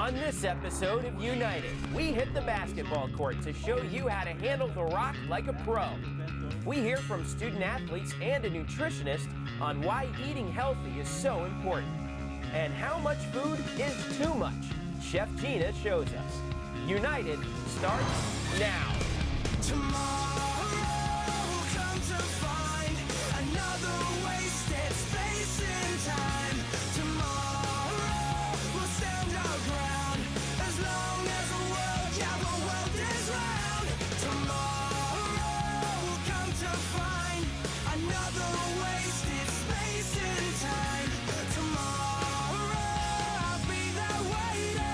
On this episode of United, we hit the basketball court to show you how to handle the rock like a pro. We hear from student athletes and a nutritionist on why eating healthy is so important. And how much food is too much. Chef Gina shows us. United starts now. Tomorrow will come to find another wasted space in time. Tomorrow will stand our ground as long as the world, yeah, the world is round. Tomorrow will come to find another wasted space in time. Tomorrow I'll be there waiting.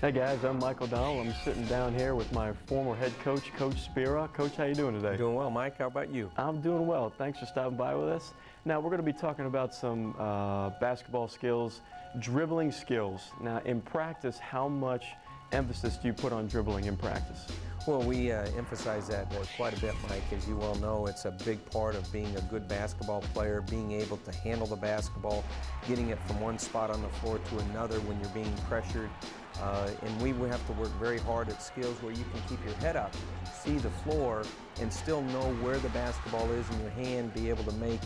Hey guys, I'm Mike O'Donnell. I'm sitting down here with my former head coach, Coach Spira. Coach, how you doing today? Doing well, Mike. How about you? I'm doing well. Thanks for stopping by with us. Now we're going to be talking about some basketball skills, dribbling skills. Now in practice, how much emphasis do you put on dribbling in practice? Well, we emphasize that quite a bit, Mike. As you well know, it's a big part of being a good basketball player, being able to handle the basketball, getting it from one spot on the floor to another when you're being pressured. And we have to work very hard at skills where you can keep your head up, see the floor, and still know where the basketball is in your hand, be able to make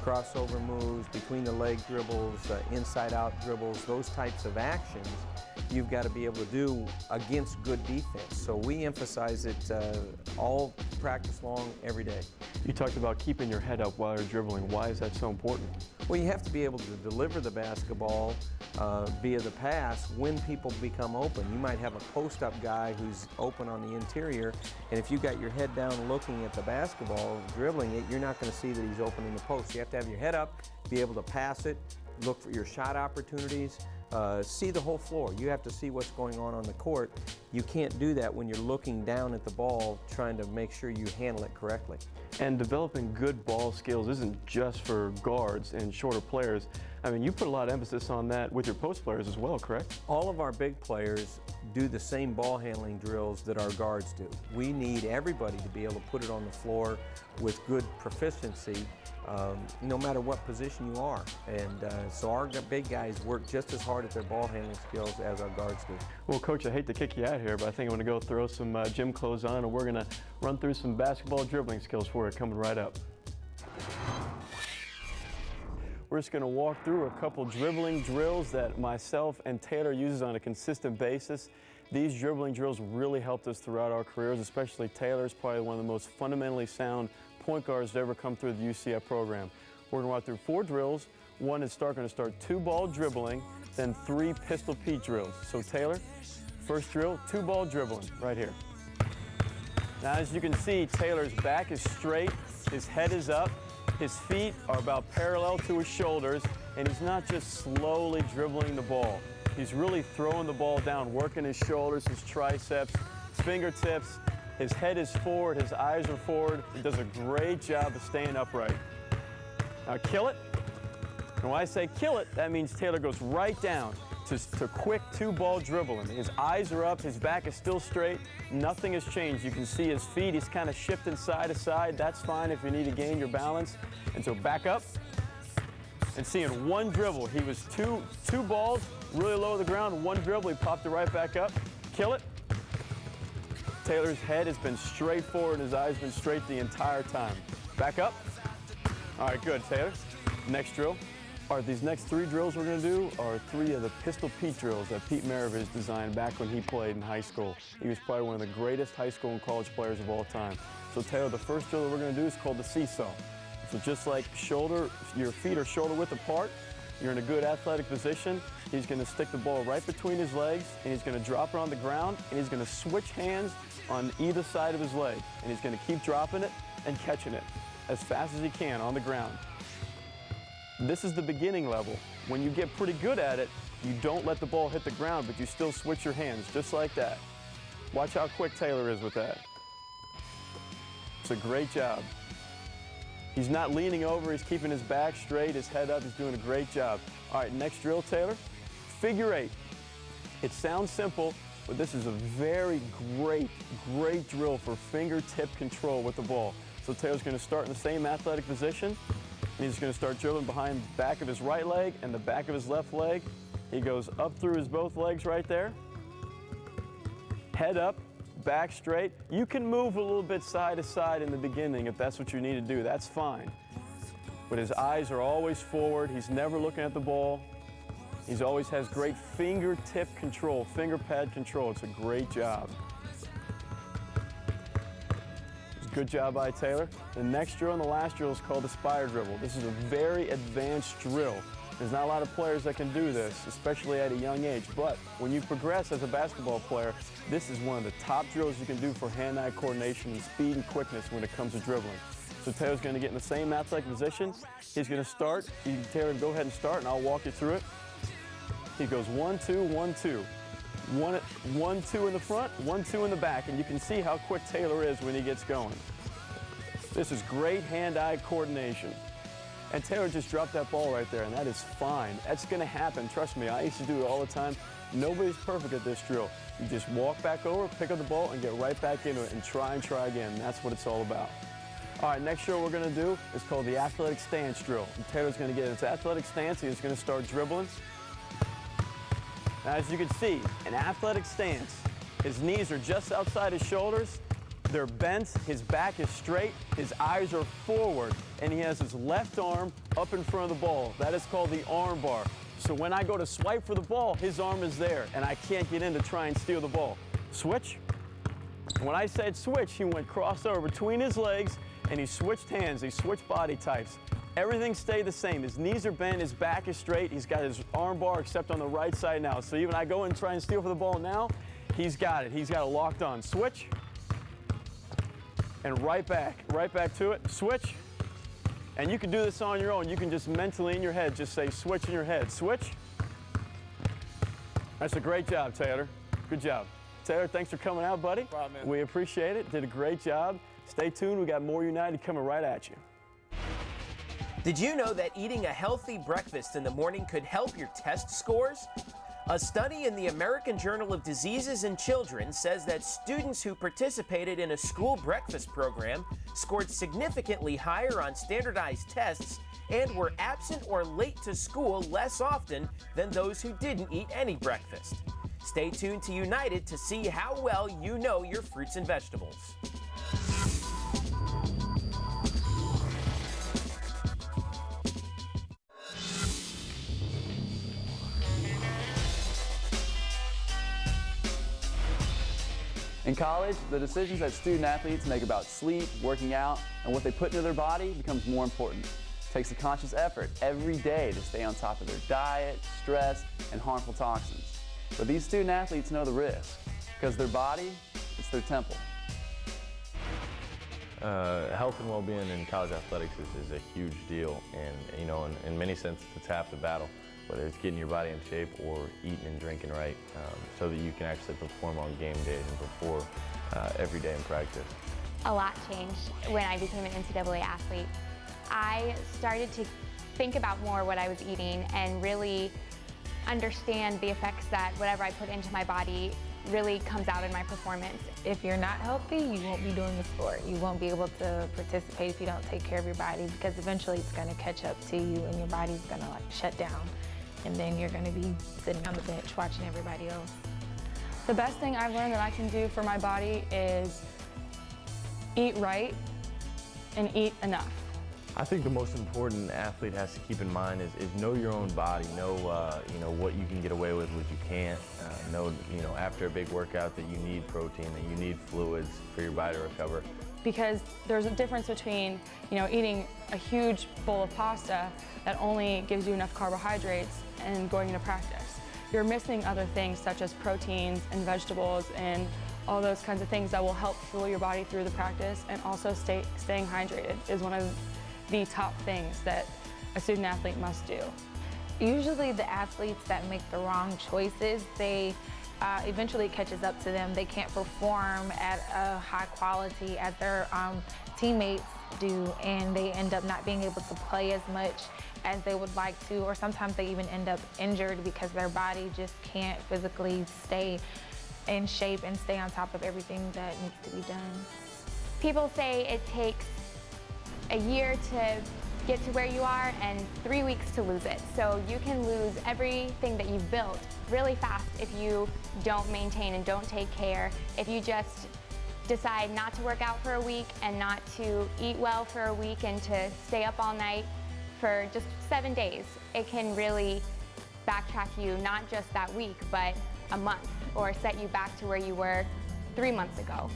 crossover moves, between the leg dribbles, inside-out dribbles, those types of actions you've got to be able to do against good defense. So we emphasize it all practice long, every day. You talked about keeping your head up while you're dribbling. Why is that so important? Well, you have to be able to deliver the basketball via the pass when people become open. You might have a post-up guy who's open on the interior, and if you got your head down looking at the basketball, dribbling it, you're not going to see that he's open in the post. You have to have your head up, be able to pass it, look for your shot opportunities, see the whole floor. You have to see what's going on the court. You can't do that when you're looking down at the ball trying to make sure you handle it correctly. And developing good ball skills isn't just for guards and shorter players. I mean, you put a lot of emphasis on that with your post players as well, correct? All of our big players do the same ball handling drills that our guards do. We need everybody to be able to put it on the floor with good proficiency, no matter what position you are. And so our big guys work just as hard at their ball handling skills as our guards do. Well, Coach, I hate to kick you out here, but I think I'm going to go throw some gym clothes on, and we're going to run through some basketball dribbling skills for you coming right up. We're just going to walk through a couple dribbling drills that myself and Taylor uses on a consistent basis. These dribbling drills really helped us throughout our careers, especially Taylor's probably one of the most fundamentally sound point guards to ever come through the UCF program. We're going to walk through 4 drills. One is going to start 2-ball dribbling, then 3 pistol Pete drills. So Taylor, first drill, 2-ball dribbling right here. Now as you can see, Taylor's back is straight, his head is up, his feet are about parallel to his shoulders, and he's not just slowly dribbling the ball. He's really throwing the ball down, working his shoulders, his triceps, his fingertips. His head is forward, his eyes are forward. He does a great job of staying upright. Now kill it. And when I say kill it, that means Taylor goes right down to quick 2-ball dribbling. His eyes are up, his back is still straight, nothing has changed. You can see his feet, he's kind of shifting side to side. That's fine if you need to gain your balance. And so back up, and see in one dribble, he was two balls, really low to the ground, one dribble, he popped it right back up. Kill it. Taylor's head has been straight forward, his eyes been straight the entire time. Back up. All right, good, Taylor. Next drill. All right, these next 3 drills we're going to do are 3 of the Pistol Pete drills that Pete Maravich designed back when he played in high school. He was probably one of the greatest high school and college players of all time. So Taylor, the first drill that we're going to do is called the seesaw. So just like your feet are shoulder width apart, you're in a good athletic position. He's going to stick the ball right between his legs, and he's going to drop it on the ground, and he's going to switch hands on either side of his leg. And he's going to keep dropping it and catching it as fast as he can on the ground. This is the beginning level. When you get pretty good at it, you don't let the ball hit the ground, but you still switch your hands, just like that. Watch how quick Taylor is with that. It's a great job. He's not leaning over, he's keeping his back straight, his head up, he's doing a great job. All right, next drill, Taylor. Figure 8. It sounds simple, but this is a very great drill for fingertip control with the ball. So Taylor's going to start in the same athletic position. And he's going to start dribbling behind the back of his right leg and the back of his left leg. He goes up through his both legs right there. Head up, back straight. You can move a little bit side to side in the beginning if that's what you need to do. That's fine. But his eyes are always forward. He's never looking at the ball. He always has great fingertip control, finger pad control. It's a great job. Good job by Taylor. The next drill and the last drill is called the spire dribble. This is a very advanced drill. There's not a lot of players that can do this, especially at a young age. But when you progress as a basketball player, this is one of the top drills you can do for hand-eye coordination and speed and quickness when it comes to dribbling. So Taylor's going to get in the same athletic position. He's going to start. Taylor, go ahead and start, and I'll walk you through it. He goes 1, 2, 1, 2. 1, 2 in the front, 1, 2 in the back, and you can see how quick Taylor is when he gets going. This is great hand-eye coordination. And Taylor just dropped that ball right there, and that is fine. That's going to happen. Trust me, I used to do it all the time. Nobody's perfect at this drill. You just walk back over, pick up the ball, and get right back into it and try again. That's what it's all about. All right, next drill we're going to do is called the athletic stance drill. And Taylor's going to get in his athletic stance. He's going to start dribbling. Now, as you can see, an athletic stance, his knees are just outside his shoulders. They're bent, his back is straight, his eyes are forward, and he has his left arm up in front of the ball. That is called the arm bar. So when I go to swipe for the ball, his arm is there, and I can't get in to try and steal the ball. Switch. When I said switch, he went crossover between his legs, and he switched hands, he switched body types. Everything stayed the same. His knees are bent, his back is straight, he's got his arm bar except on the right side now. So even I go and try and steal for the ball now, he's got it. He's got it locked on. Switch. And right back to it. Switch. And you can do this on your own. You can just mentally in your head just say switch in your head. Switch. That's a great job, Taylor. Good job. Taylor, thanks for coming out, buddy. No problem, man. We appreciate it. Did a great job. Stay tuned. We got more United coming right at you. Did you know that eating a healthy breakfast in the morning could help your test scores? A study in the American Journal of Diseases in Children says that students who participated in a school breakfast program scored significantly higher on standardized tests and were absent or late to school less often than those who didn't eat any breakfast. Stay tuned to United to see how well you know your fruits and vegetables. In college, the decisions that student athletes make about sleep, working out, and what they put into their body becomes more important. It takes a conscious effort every day to stay on top of their diet, stress, and harmful toxins. But these student athletes know the risk, because their body, it's their temple. Health and well-being in college athletics is a huge deal, and you know, in many senses, it's half the battle. Whether it's getting your body in shape or eating and drinking right, so that you can actually perform on game days and before every day in practice. A lot changed when I became an NCAA athlete. I started to think about more what I was eating and really understand the effects that whatever I put into my body really comes out in my performance. If you're not healthy, you won't be doing the sport. You won't be able to participate if you don't take care of your body, because eventually it's going to catch up to you and your body's going to shut down. And then you're going to be sitting on the bench watching everybody else. The best thing I've learned that I can do for my body is eat right and eat enough. I think the most important an athlete has to keep in mind is know your own body, know you know what you can get away with, what you can't. Know after a big workout that you need protein, that you need fluids for your body to recover. Because there's a difference between eating a huge bowl of pasta that only gives you enough carbohydrates and going into practice. You're missing other things such as proteins and vegetables and all those kinds of things that will help fuel your body through the practice, and also staying hydrated is one of the top things that a student athlete must do. Usually the athletes that make the wrong choices, they eventually catches up to them. They can't perform at a high quality as their teammates do, and they end up not being able to play as much as they would like to, or sometimes they even end up injured because their body just can't physically stay in shape and stay on top of everything that needs to be done. People say it takes a year to get to where you are and 3 weeks to lose it. So you can lose everything that you've built really fast if you don't maintain and don't take care. If you just decide not to work out for a week and not to eat well for a week and to stay up all night for just 7 days, it can really backtrack you not just that week, but a month, or set you back to where you were 3 months ago.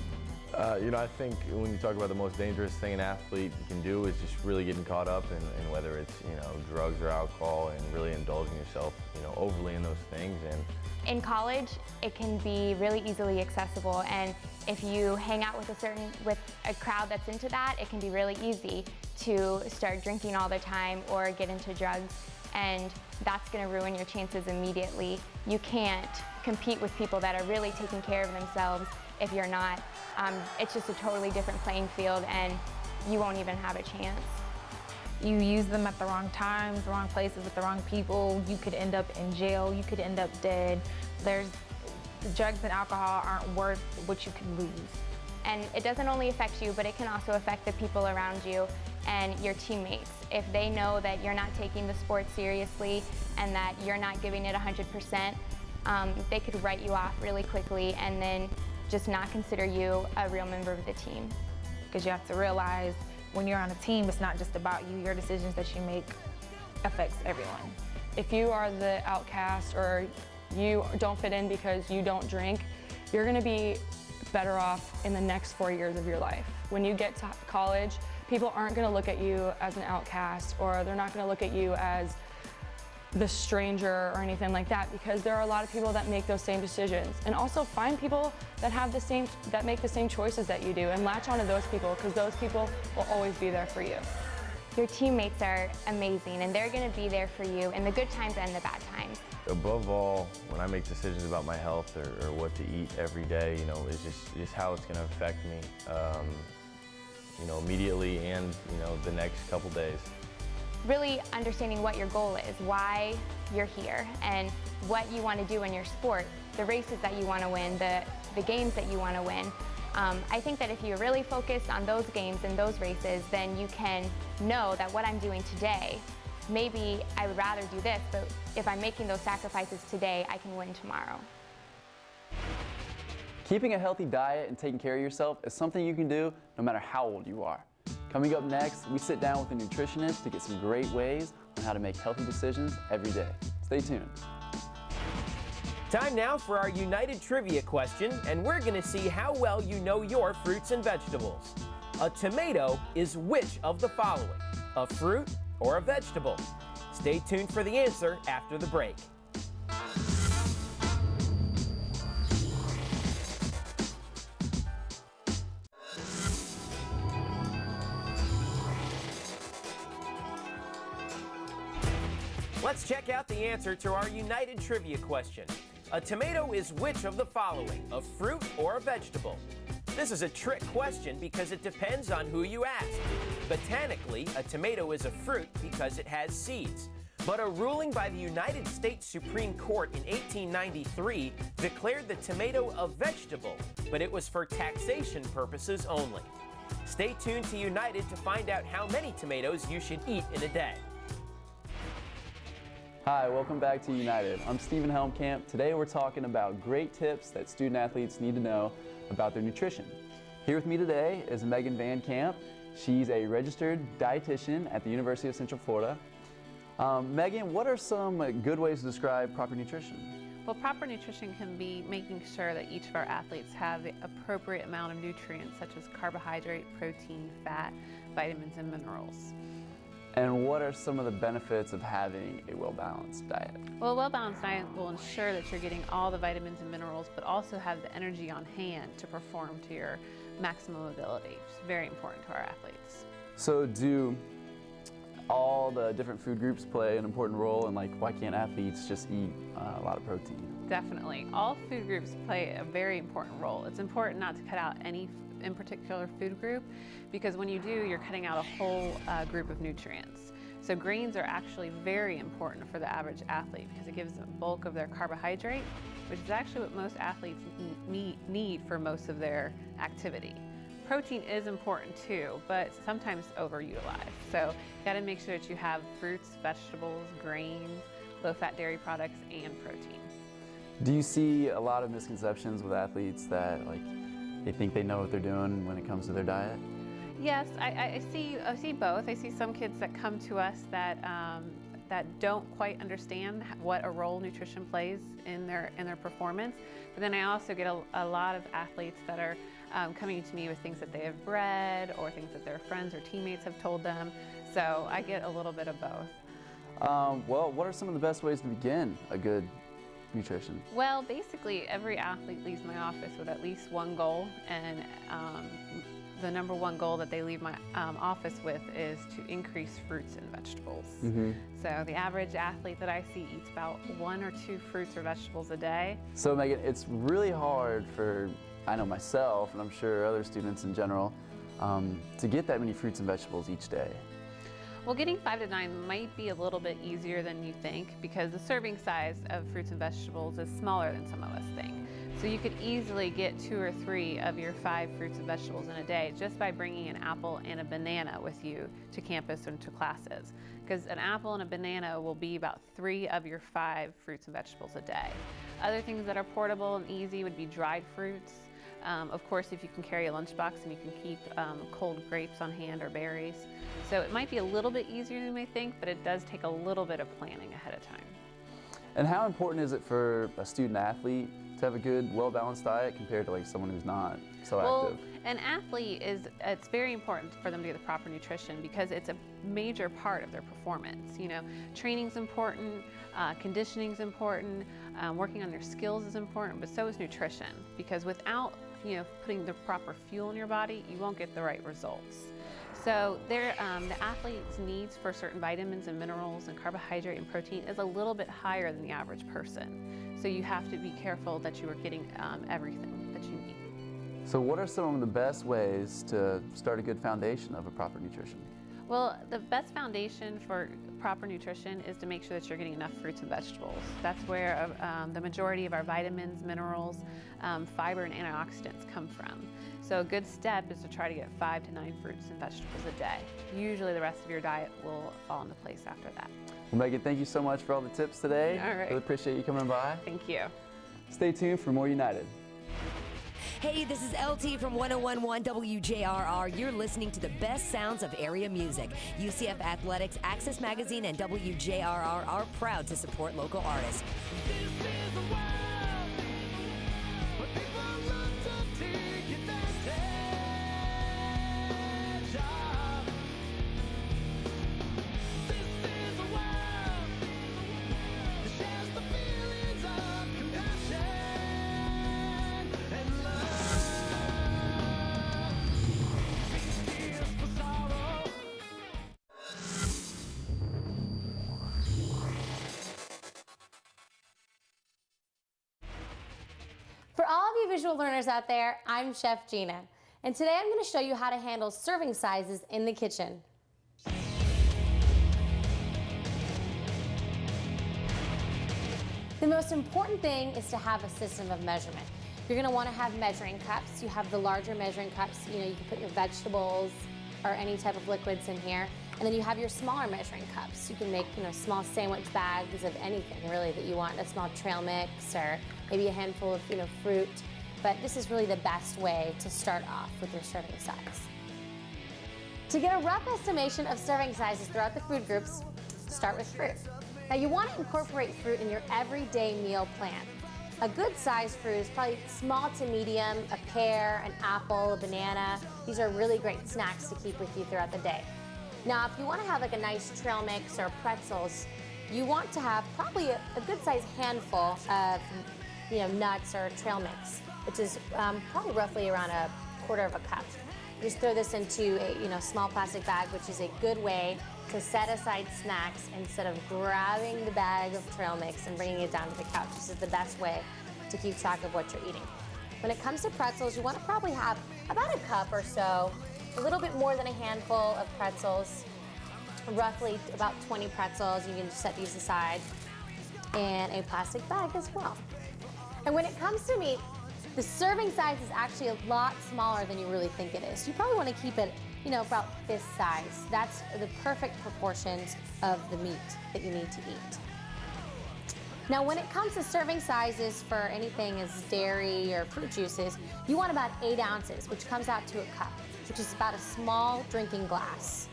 You know, I think when you talk about the most dangerous thing an athlete can do is just really getting caught up in whether it's, you know, drugs or alcohol, and really indulging yourself, you know, overly in those things. And in college, it can be really easily accessible, and if you hang out with a crowd that's into that, it can be really easy to start drinking all the time or get into drugs, and that's going to ruin your chances immediately. You can't compete with people that are really taking care of themselves if you're not. It's just a totally different playing field, and you won't even have a chance. You use them at the wrong times, the wrong places, with the wrong people. You could end up in jail. You could end up dead. Drugs and alcohol aren't worth what you can lose. And it doesn't only affect you, but it can also affect the people around you and your teammates. If they know that you're not taking the sport seriously and that you're not giving it 100%, they could write you off really quickly and then just not consider you a real member of the team. Because you have to realize when you're on a team, it's not just about you. Your decisions that you make affects everyone. If you are the outcast or you don't fit in because you don't drink, you're going to be better off in the next 4 years of your life. When you get to college, people aren't going to look at you as an outcast, or they're not going to look at you as the stranger or anything like that, because there are a lot of people that make those same decisions. And also find people that make the same choices that you do, and latch onto those people, because those people will always be there for you. Your teammates are amazing, and they're going to be there for you in the good times and the bad times. above all, when I make decisions about my health or what to eat every day, you know, is just how it's going to affect me, you know, immediately and, you know, the next couple days. Really understanding what your goal is, why you're here, and what you want to do in your sport, the races that you want to win, the games that you want to win. I think that if you're really focused on those games and those races, then you can know that what I'm doing today, maybe I would rather do this, but if I'm making those sacrifices today, I can win tomorrow. Keeping a healthy diet and taking care of yourself is something you can do no matter how old you are. Coming up next, we sit down with a nutritionist to get some great ways on how to make healthy decisions every day. Stay tuned. Time now for our United Trivia question, and we're going to see how well you know your fruits and vegetables. A tomato is which of the following? A fruit or a vegetable? Stay tuned for the answer after the break. Let's check out the answer to our United Trivia question. A tomato is which of the following? A fruit or a vegetable? This is a trick question because it depends on who you ask. Botanically, a tomato is a fruit because it has seeds. But a ruling by the United States Supreme Court in 1893 declared the tomato a vegetable, but it was for taxation purposes only. Stay tuned to United to find out how many tomatoes you should eat in a day. Hi, welcome back to United. I'm Stephen Helmkamp. Today we're talking about great tips that student athletes need to know about their nutrition. Here with me today is Megan Van Camp. She's a registered dietitian at the University of Central Florida. Megan, what are some good ways to describe proper nutrition? Well, proper nutrition can be making sure that each of our athletes have the appropriate amount of nutrients such as carbohydrate, protein, fat, vitamins, and minerals. And what are some of the benefits of having a well-balanced diet? Well, a well-balanced diet will ensure that you're getting all the vitamins and minerals, but also have the energy on hand to perform to your maximum ability, which is very important to our athletes. So do all the different food groups play an important role, and like why can't athletes just eat a lot of protein? Definitely. All food groups play a very important role. It's important not to cut out any in particular food group, because when you do, you're cutting out a whole group of nutrients. So greens are actually very important for the average athlete because it gives them bulk of their carbohydrate, which is actually what most athletes need for most of their activity. protein is important too, but sometimes overutilized. So you gotta make sure that you have fruits, vegetables, grains, low-fat dairy products, and protein. Do you see a lot of misconceptions with athletes that they think they know what they're doing when it comes to their diet? Yes, I see both. I see some kids that come to us that don't quite understand what a role nutrition plays in their performance. But then I also get a lot of athletes that are coming to me with things that they have read or things that their friends or teammates have told them. So I get a little bit of both. Well, what are some of the best ways to begin a good nutrition? Well, basically every athlete leaves my office with at least one goal, and the number one goal that they leave my office with is to increase fruits and vegetables. Mm-hmm. So the average athlete that I see eats about 1 or 2 fruits or vegetables a day. So Megan, it's really hard for, I know myself, and I'm sure other students in general, to get that many fruits and vegetables each day. Well, getting 5 to 9 might be a little bit easier than you think because the serving size of fruits and vegetables is smaller than some of us think. So you could easily get 2 or 3 of your 5 fruits and vegetables in a day just by bringing an apple and a banana with you to campus and to classes. Because an apple and a banana will be about 3 of your 5 fruits and vegetables a day. Other things that are portable and easy would be dried fruits. Of course, if you can carry a lunchbox and you can keep cold grapes on hand or berries. So it might be a little bit easier than you may think, but it does take a little bit of planning ahead of time. And how important is it for a student athlete to have a good, well-balanced diet compared to someone who's not so active? An athlete it's very important for them to get the proper nutrition because it's a major part of their performance. You know, training's important, conditioning's important, working on their skills is important, but so is nutrition because without putting the proper fuel in your body, you won't get the right results. So the athlete's needs for certain vitamins and minerals and carbohydrate and protein is a little bit higher than the average person. So you have to be careful that you are getting everything that you need. So what are some of the best ways to start a good foundation of a proper nutrition? Well, the best foundation for proper nutrition is to make sure that you're getting enough fruits and vegetables. That's where the majority of our vitamins, minerals, fiber, and antioxidants come from. So a good step is to try to get 5 to 9 fruits and vegetables a day. Usually the rest of your diet will fall into place after that. Well, Megan, thank you so much for all the tips today. All right. Really appreciate you coming by. Thank you. Stay tuned for more United. Hey, this is LT from 101.1 WJRR. You're listening to the best sounds of area music. UCF Athletics, Access Magazine, and WJRR are proud to support local artists. For all of you visual learners out there, I'm Chef Gina, and today I'm going to show you how to handle serving sizes in the kitchen. The most important thing is to have a system of measurement. You're going to want to have measuring cups. You have the larger measuring cups, you can put your vegetables or any type of liquids in here. And then you have your smaller measuring cups. You can make, small sandwich bags of anything really that you want, a small trail mix or maybe a handful of, fruit. But this is really the best way to start off with your serving size. To get a rough estimation of serving sizes throughout the food groups, start with fruit. Now you want to incorporate fruit in your everyday meal plan. A good size fruit is probably small to medium, a pear, an apple, a banana. These are really great snacks to keep with you throughout the day. Now, if you want to have a nice trail mix or pretzels, you want to have probably a good size handful of, nuts or trail mix, which is probably roughly around 1/4 cup. Just throw this into a small plastic bag, which is a good way to set aside snacks instead of grabbing the bag of trail mix and bringing it down to the couch. This is the best way to keep track of what you're eating. When it comes to pretzels, you want to probably have about a cup or so, a little bit more than a handful of pretzels, roughly about 20 pretzels. You can just set these aside, and a plastic bag as well. And when it comes to meat, The serving size is actually a lot smaller than you really think it is. You probably want to keep it, about this size. That's the perfect proportions of the meat that you need to eat. Now, when it comes to serving sizes for anything as dairy or fruit juices, you want about 8 ounces, which comes out to a cup, which is about a small drinking glass.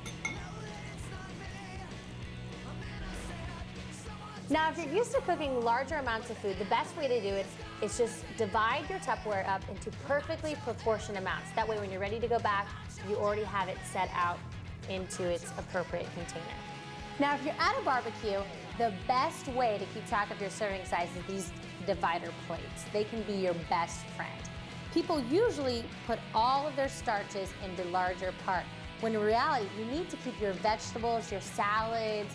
Now, if you're used to cooking larger amounts of food, the best way to do it is just divide your Tupperware up into perfectly proportioned amounts. That way, when you're ready to go back, you already have it set out into its appropriate container. Now, if you're at a barbecue, the best way to keep track of your serving size is these divider plates. They can be your best friend. People usually put all of their starches in the larger part, when in reality, you need to keep your vegetables, your salads,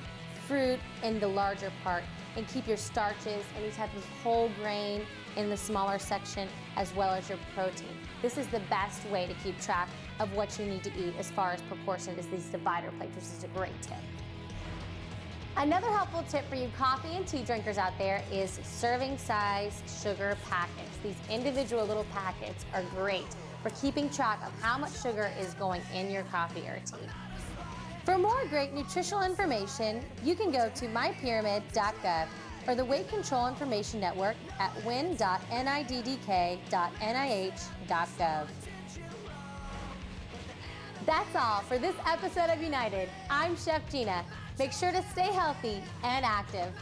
fruit in the larger part, and keep your starches, any type of whole grain in the smaller section, as well as your protein. This is the best way to keep track of what you need to eat as far as proportion is these divider plates, which is a great tip. Another helpful tip for you coffee and tea drinkers out there is serving size sugar packets. These individual little packets are great for keeping track of how much sugar is going in your coffee or tea. For more great nutritional information, you can go to mypyramid.gov or the Weight Control Information Network at win.niddk.nih.gov. That's all for this episode of United. I'm Chef Gina. Make sure to stay healthy and active.